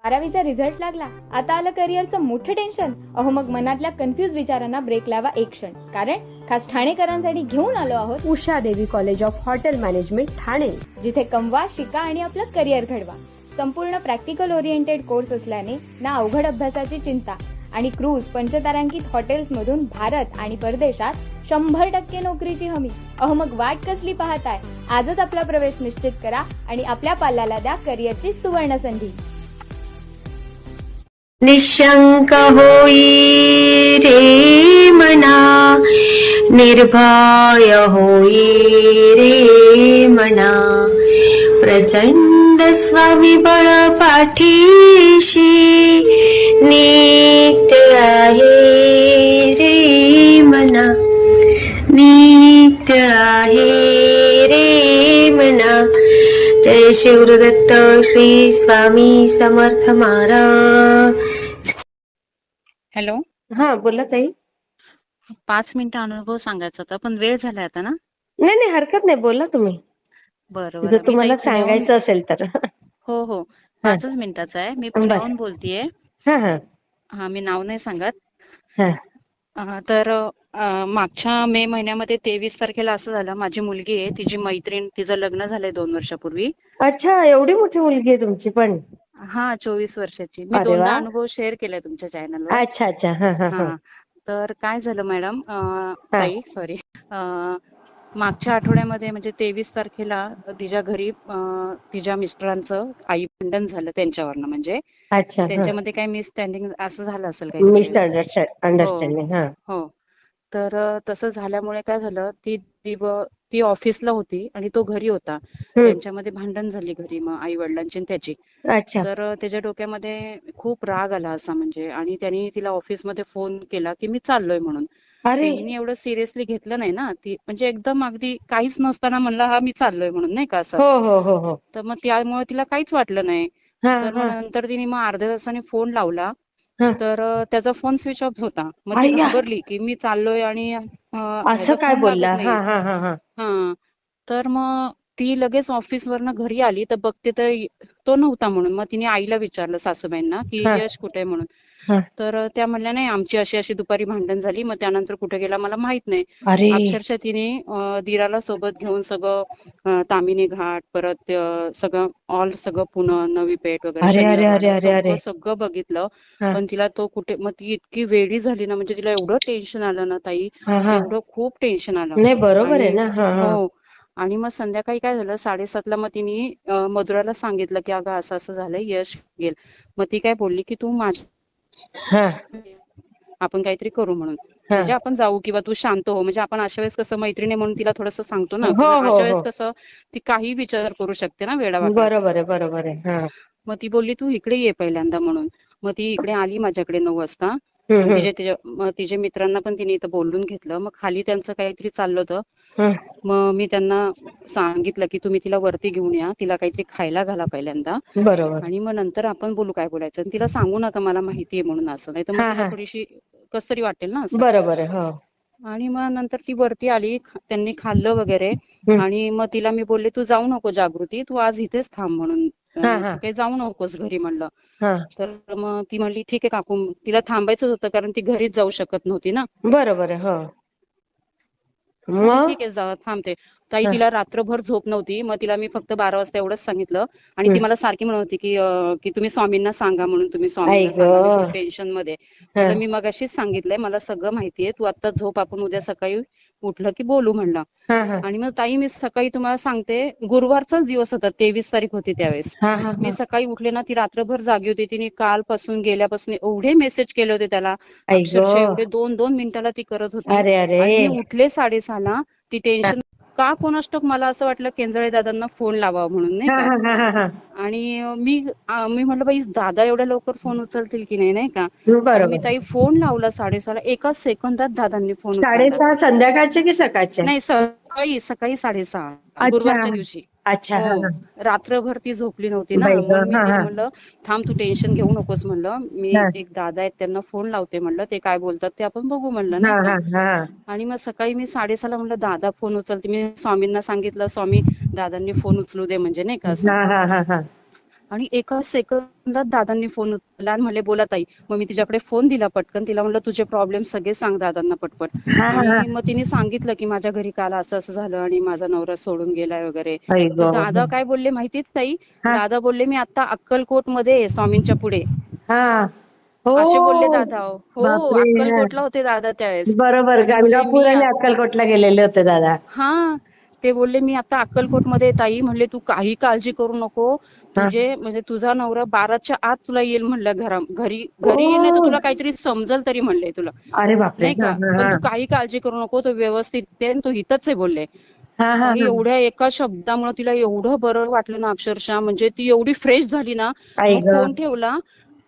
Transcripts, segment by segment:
12वीचा result लागला, आता आलं करिअरचं मोठं टेन्शन. अहो मग मनातल्या कन्फ्युज विचारांना ब्रेक लावा एक क्षण. कारण खास ठाणेकरांसाठी घेऊन आलो आहोत उषा देवी college of hotel management Thane, जिथे कमवा, शिका आणि आपलं करिअर घडवा. संपूर्ण प्रॅक्टिकल ओरिएंटेड कोर्स असल्याने ना अवघड अभ्यासाची चिंता आणि क्रूज पंचतारांकित हॉटेल्समधून भारत आणि परदेशात 100% नोकरीची हमी. अहो मग वाट कसली पाहताय? आजच आपला प्रवेश निश्चित करा आणि आपल्या पाल्याला द्या करिअरची सुवर्ण संधी. निशंक होई रे मना, निर्भय होई रे मना, प्रचंड स्वविबळ पाठीशी नित्य आहे रे मना, नित्य आहे रे मना. जय शिवदत्त श्री स्वामी समर्थ महाराज. हॅलो, हा बोला ताई. 5 मिनिटं अनुभव सांगायचा होता पण वेळ झालाय आता ना. नाही नाही, हरकत नाही, बोला तुम्ही बरं जर बरं. मी तुम्हाला ताई पुण्याहून, सांगायचं असेल तर. हो हो, हा 5च मिनिटाचा आहे. मी बर, पुण्याहून बोलतेय. हा हा हा, मी नाव नाही सांगत. हा तर मागच्या मे महिन्यामध्ये 23 तारखेला असं झालं, माझी मुलगी आहे, तिची मैत्रीण, तिचं लग्न झालंय 2 वर्षापूर्वी. अच्छा, एवढी मोठी मुलगी आहे तुमची पण? हा, 24 वर्षाची. मी अरे वा, 2दा अनुभव शेअर केलाय तुमच्या चॅनलवर. अच्छा अच्छा, हा हा हा हा, तर काय झालं मॅडम, हा ताई सॉरी, मागच्या आठवड्यामध्ये म्हणजे 23 तारखेला तिच्या घरी तिच्या मिस्टरांचं आई भांडण झालं त्यांच्यावरनं. म्हणजे अच्छा, हा त्यांच्यामध्ये काही मिसस्टँडिंग असं झालं असेल काहीतरी मिस्टर व्यवस्थित. हो अंडरस्टँडिंग, हा हो. तर तसं झाल्यामुळे काय झालं, ती ऑफिसला होती आणि तो घरी होता. हम्म, त्यांच्यामध्ये भांडण झाली घरी, मग आई वडिलांची आणि त्याची. अच्छा, तर त्याच्या डोक्यामध्ये खूप राग आला असा म्हणजे, आणि त्यांनी तिला ऑफिसमध्ये फोन केला की मी चाललोय म्हणून. तर अरे, हिने एवढं सिरियसली घेतलं नाही ना, ती म्हणजे एकदम अगदी काहीच नसताना म्हणला हा मी चाललोय म्हणून, नाही का असं. हो हो हो हो, तर मग त्यामुळे तिला काहीच वाटलं नाही. हा तर मग हा नंतर तिने मग अर्ध्या तासाने फोन लावला, हा, तर त्याचा फोन स्विच ऑफ होता. मग ती अय्या, घाबरली की मी चाललोय आणि असं ह्याचा काय फोन लागत बोलला? नाही. हा हा हा हा हा, तर मग ती लगेच ऑफिसवरनं घरी आली तर बघते तर तो नव्हता. म्हणून मग तिने आईला विचारलं, सासूबाईंना, की हा यश कुठे आहे म्हणून. हा, तर त्या म्हणल्या नाही, आमची अशी अशी दुपारी भांडण झाली, मग त्यानंतर कुठे गेला मला माहित नाही. अरे, अक्षरशः तिने दिराला सोबत घेऊन सगळं तामिनी घाट, परत सगळं सगळं पुणे, नवी पेठ वगैरे, अरे अरे शनिवार अरे वाडा, अरे सगळं अरे, सगळं बघितलं. हा पण तिला तो कुठे, मग ती इतकी वेडी झाली ना, म्हणजे तिला एवढं टेन्शन आलं ना ताई, हा हा, एवढं खूप टेन्शन आलं. नाही बरोबर आहे आणि ना, हा हा हो, आणि मग संध्याकाळी काय झालं, 7:30ला मग तिने मधुराला सांगितलं की अगं असं असं झालंय, यश गेल. मग ती काय बोलली की तू माझ्या, हा आपण काहीतरी करू म्हणून, हा, म्हणजे आपण जाऊ किंवा तू शांत हो. म्हणजे आपण अशा वेळेस कसं मैत्रिणी म्हणून तिला थोडंसं सांगतो ना, हो कारण हो अशा हो, वेळेस कसं ती काही विचार करू शकते ना वेडावाकडा. बरोबर आहे, बरोबर आहे, हा, मग ती बोलली तू इकडे ये पहिल्यांदा म्हणून. मग ती इकडे आली माझ्याकडे 9 वाजता. आणि हम्म मग तिच्या मित्रांना पण तिने इथं बोलून घेतलं. मग खाली त्यांचं काहीतरी चाललं होतं. हम्म, मग मी त्यांना सांगितलं की तुम्ही तिला वरती घेऊन या, तिला काहीतरी खायला घाला पहिल्यांदा, बरोबर, आणि मग नंतर आपण बोलू काय बोलायचं. आणि तिला सांगू नका मला माहिती आहे म्हणून, असं नाही तर मग हा तिला हा, थोडीशी कस तरी वाटेल ना असं. बरोबर आहे, हो, आणि मग नंतर ती वरती आली, त्यांनी खाल्लं वगैरे. हम्म, आणि मग तिला मी बोलले तू जाऊ नको जागृती, तू आज इथेच थांब म्हणून, हा हा तू काही जाऊ नकोस घरी म्हणलं. हा, तर मग ती म्हणली ठीक आहे काकू. तिला थांबायचंच होतं कारण ती घरीच जाऊ शकत नव्हती ना. बरोबर आहे, हो, मग ती मग, ठीक आहे थांबते. ताई हा, तिला रात्रभर झोप नव्हती. मग तिला मी फक्त 12 वाजता एवढंच सांगितलं. आणि ती हम्म, मला सारखी म्हणत होती की तुम्ही स्वामींना सांगा म्हणून, तुम्ही आई स्वामींना ग, सांगा, मी खूप टेन्शन मध्ये. हा म्हणलं मी मगाशीच सांगितलंय, मला सगळं माहितीये, तू आता झोप, आपण उद्या सकाळी उठलं की बोलू म्हणलं. हा हा आणि मग ताई मी सकाळी तुम्हाला सांगते, गुरुवारचाच दिवस होता, 23 तारीख होती त्यावेळेस. हा हा मी हा, सकाळी उठले ना, ती रात्रभर जागी होती. तिने कालपासून, गेल्यापासून एवढे मेसेज केले होते त्याला, आई ग, अक्षरशः एवढे 2-2 मिनिटाला ती करत होती. अरे अरे, आणि मी उठले 6:30ला. ती हा टेन्शन का कोणास ठाऊक, मला असं वाटलं केंजळे दादांना फोन लावावा म्हणून, नाही हा का. हा हा हा, आणि मी म्हटलं बाई दादा एवढ्या लवकर फोन उचलतील की नाही का. आणि मी बरोबर. ताई फोन लावला 6:30ला, एका सेकंदात दादांनी फोन उचलला. 6:30 संध्याकाळचे की सकाळचे? नाही, सकाळी सकाळी 6:30 अच्छा, गुरुवारच्या दिवशी. अच्छा, हा हो, हा, रात्रभर ती झोपली नव्हती ना, बाई ग, म्हणून मी हा तिला हा म्हणलं थांब, तू टेन्शन घेऊ नकोस म्हणलं, मी हा एक दादा आहेत त्यांना फोन लावते म्हणलं, ते काय बोलतात ते आपण बघू म्हणलं, हा नाही का. हा हा, आणि मग सकाळी मी 6:30ला म्हणलं दादा फोन उचलते. मी स्वामींना सांगितलं, स्वामी दादांनी फोन उचलू दे म्हणजे, नाही का असं. हा हा हा हा, आणि एका सेकंदात दादांनी फोन उचलला आणि म्हणले बोला ताई. मग मी तिच्याकडे फोन दिला पटकन, तिला म्हणलं तुझे प्रॉब्लेम सगळे सांग दादांना पटपट. हा हा आणि मग तिने सांगितलं की माझ्या घरी काल असं असं झालं आणि माझा नवरा सोडून गेलाय वगैरे. आई तर गं. दादा काय बोलले माहितीये ताई, हा. दादा बोलले मी आता अक्कलकोट मध्ये आहे स्वामींच्या पुढे. हा हो असे बोलले दादा. हो, बापरे हा. अक्कलकोटला होते दादा त्यावेळेस. बरोबर, आणि बोलले गाणगापूर मी आणि अक्कलकोटला गेलेले होते दादा. हा, ते बोलले मी आता अक्कलकोटमध्ये आहे ताई. म्हणले तू काही काळजी करू नको, हा. तुझे म्हणजे तुझा नवरा 12च्या आत तुला येईल म्हणलं घरी ओ. येईल, नाही तर तुला काहीतरी समजल तरी म्हणले तुला, अरे बापरे. नाही हा का. हा पण हा. तू काही काळजी करू नको, तो व्यवस्थित आहे आणि तो इथंच आहे बोलले. हा हा काही हा. एवढ्या एका शब्दामुळे तिला एवढं बरं वाटलं ना, अक्षरशः म्हणजे ती एवढी फ्रेश झाली ना. आई मग ग. फोन ठेवला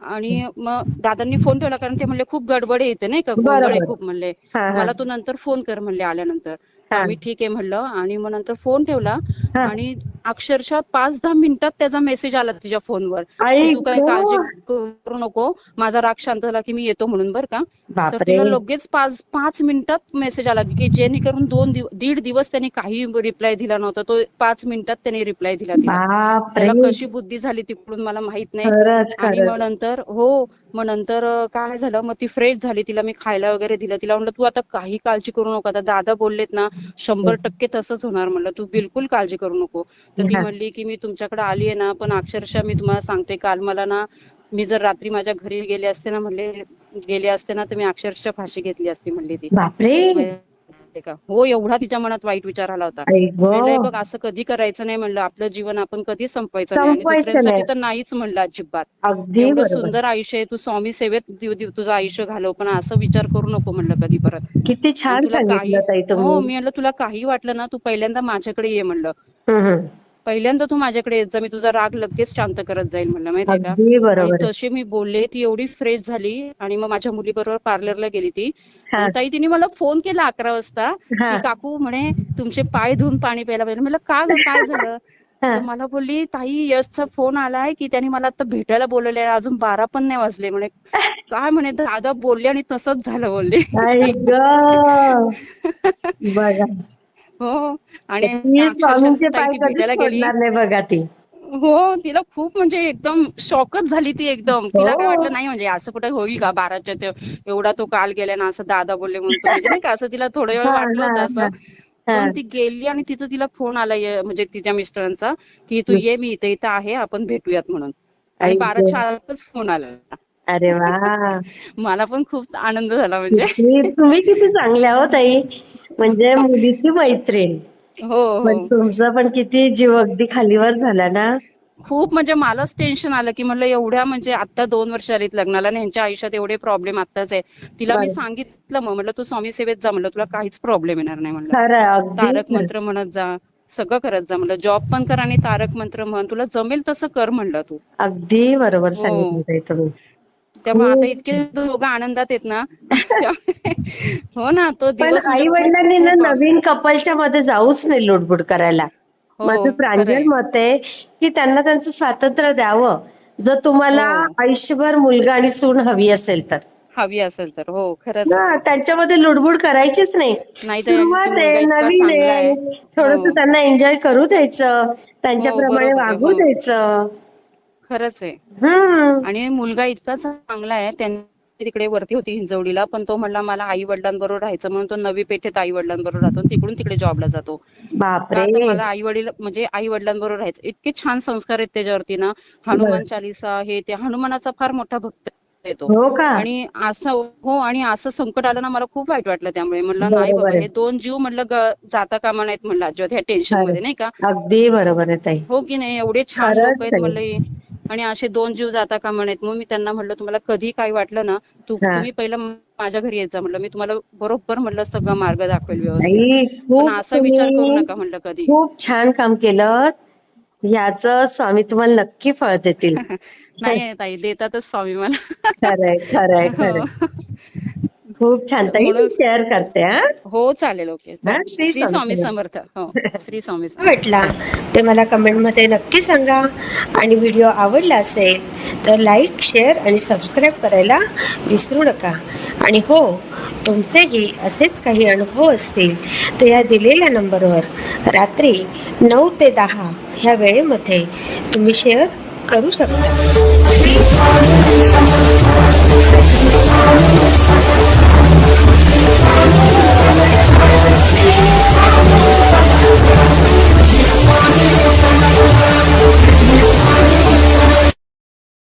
आणि मग दादांनी फोन ठेवला, कारण ते म्हणले खूप गडबड येते नाही का, गोंधळ आहे बरोबर. खूप म्हणले. हा हा मला तू नंतर फोन कर म्हणले आल्यानंतर. तर हा आम्ही ठीक आहे म्हणलं आणि मग नंतर फोन ठेवला. हा. आणि अक्षरशः 5-10 मिनिटात त्याचा मेसेज आला तिच्या फोनवर की आई तू काही ग. काळजी करू नको, माझा राग शांत झाला की मी येतो म्हणून बरं का. तर बापरे. तिला लगेच 5 मिनिटात मेसेज आला की जेणेकरून 1.5 दिवस त्यांनी काही रिप्लाय दिला नव्हता, तो 5 मिनिटात त्यांनी रिप्लाय दिला तिला. बापरे. त्याला कशी बुद्धी झाली तिकडून मला माहित नाही. खरंच आणि मग खरंच. नंतर मग नंतर काय झालं, मग ती फ्रेश झाली, तिला मी खायला वगैरे दिलं. तिला म्हणलं तू आता काही काळजी करू नको, आता दादा बोललेत ना 100% तसंच होणार म्हणलं, तू बिलकुल काळजी करू नको. तर ती हा. म्हणली की मी तुमच्याकडे आली आहे ना, पण अक्षरशः मी तुम्हाला सांगते काल मला ना, मी जर रात्री माझ्या घरी गेले असते ना तर मी अक्षरशः फाशी घेतली असती म्हणली ती. बापरे. माहितीये का. हो, एवढा तिच्या मनात वाईट विचार आला होता. आई म्हणलं ग. बघ असं कधी करायचं नाही म्हणलं, आपलं जीवन आपण कधी संपवायचं नाही आणि संपवायचं दुसऱ्यांसाठी नाही. तर नाहीच म्हणलं अजिबात. अगदी एवढं बरोबर. सुंदर आयुष्य आहे, तू स्वामी सेवेत तुझं आयुष्य घालव, पण असं विचार करू नको म्हणलं कधी परत. किती आणि छान तुला काही सांगितलं ताई तुम्ही. मी म्हणलं तुला काही वाटलं ना, तू पहिल्यांदा माझ्याकडे ये म्हणलं. हम्म. पहिल्यांदा तू माझ्याकडे येत जा, मी तुझा राग लगेच शांत करत जाईल म्हणलं, माहितीये का. अगदी आणि बरोबर आहे. तशी मी बोलले, ती एवढी फ्रेश झाली. आणि मग माझ्या मुलीबरोबर पार्लरला गेली ती. हा आणि ताई तिने मला फोन केला 11 वाजता हा की काकू म्हणे तुमचे पाय धुवून पाणी प्यायला पाहिजे. म्हणलं का ग, काय झालं. हा. तर मला बोलली ताई यशचा फोन आलाय की त्यांनी मला आता भेटायला बोलवले, अजून 12 पण नाही वाजले म्हणे. काय म्हणे दादा बोलले आणि तसंच झालं बोलले. आई ग. बघा, हो. आणि ती अक्षरशः स्वामींचे ताई पाय ती कधीच भेटायला गेली. पडणार नाही बघा ती. हो, तिला खूप म्हणजे एकदम शॉकच झाली ती एकदम. तिला काय हो वाटलं नाही म्हणजे असं कुठे होईल का 12च्या एवढा तो काल गेला ना, असं दादा बोलले म्हणतो म्हणजे नाही का, असं तिला थोडं वेळ हा वाटलं हा होतं हा असं. हा. पण ती गेली आणि तिला फोन आला म्हणजे तिच्या मिस्टरांचा की तू ये, मी इथं आहे, आपण भेटूयात म्हणून. आणि आई ग. 12च्या आतच फोन आला. अरे वा. मला पण खूप आनंद झाला म्हणजे. तुम्ही किती चांगल्या हो ताई, म्हणजे मुलीची मैत्रीण. हो पण हो, तुमचं पण किती जीव अगदी खालीवर झाला ना. खूप म्हणजे मलाच टेन्शन आलं की म्हणलं एवढ्या म्हणजे आता 2 वर्ष आलीत लग्नाला आणि ह्यांच्या आयुष्यात एवढे प्रॉब्लेम आताच आहे. तिला मी बरं. सांगितलं मग म्हणलं तू स्वामी सेवेत जा म्हणलं, तुला काहीच प्रॉब्लेम येणार नाही म्हणलं. खरं अगदी तारक खरं. मंत्र म्हणत जा, सगळं करत जा म्हणलं, जॉब पण कर आणि तारक मंत्र म्हण, तुला जमेल तसं कर म्हणलं तू. अगदी बरोबर सांगितलं हो, ताई तुम्ही. त्यामुळे आता खूप इतके छान. दोघं आनंदात आहेत ना. हो ना, तो पण दिवस म्हणजे आई खूप वडिलांनी ना खूप नवीन कपलच्या मध्ये जाऊच नाही लुडबुड करायला. हो, माझं प्रांजळ खरंय. मत आहे की त्यांना त्यांचं स्वातंत्र्य द्यावं, जर तुम्हाला हो, आयुष्यभर मुलगा आणि सून हवी असेल तर. हवी असेल तर. हो, खरंच आहे. ना त्यांच्यामध्ये लुडबुड करायचीच नाही. नाही तर आणखी सुरुवात आहे, मुलगा इतका नवीन चांगला आहे. आहे, थोडस हो, त्यांना एन्जॉय करू द्यायचं, हो, त्यांच्याप्रमाणे बरोबर आहे. वागू हो, द्यायचं. खरंच आहे. हम्म. आणि मुलगा इतका चांगला आहे, त्यांनी तिकडे वरती होती हिंजवडीला, पण तो म्हणला मला आई वडिलांबरोबर राहायचं म्हणून तो नवी पेठेत आई वडिलांबरोबर राहतो आणि तिकडून तिकडे जॉबला जातो. का तर बापरे. मला आई वडील म्हणजे आई वडिलांबरोबर राहायचं. इतके छान संस्कार आहेत त्याच्यावरती ना. बरं. हनुमान चालीसा हे ते, हनुमानाचा फार मोठा भक्त आहे तो. हो का. आणि असं संकट आलं ना, मला खूप वाईट वाटलं. त्यामुळे म्हणलं नाही बाबा, बरोबर आहे. हे 2 जीव म्हणलं जाता कामा नाहीत म्हणलं अजिबात ह्या टेन्शन खरं. मध्ये, नाही का. अगदी बरोबर आहे ताई. हो की नाही, एवढे छान लोक खरंच आहेत ताई. म्हणलं आणि असे 2 जीव जाता कामा नयेत. मग मी त्यांना म्हणलं तुम्हाला कधी काय वाटलं ना, हा. तुम्ही पहिलं माझ्या घरी येत जा म्हणलं, मी तुम्हाला बरोबर म्हणलं सगळं मार्ग दाखवेल व्यवस्थित. ताई पण खूप असा विचार करू तुम्ही नका म्हणलं कधी. खूप छान काम केलं, याचं स्वामी तुम्हाला नक्की फळ देतील. नाही ताई, देतातच स्वामी मला. खरंय खरंय खरंय. हो. खूप छान ताई, मी म्हणून शेअर करते. हा हो, चालेल, ओके. हा, श्री श्री स्वामी स्वामी समर्थ. हो, श्री स्वामी समर्थ. वाटला ते मला कमेंटमध्ये नक्की सांगा. आणि व्हिडिओ आवडला असेल तर लाईक, शेअर आणि सबस्क्राईब करायला विसरू नका. आणि हो, तुमचेही असेच काही अनुभव असतील तर या दिलेल्या नंबरवर रात्री 9 ते 10 ह्या वेळेमध्ये तुम्ही शेअर करू शकता.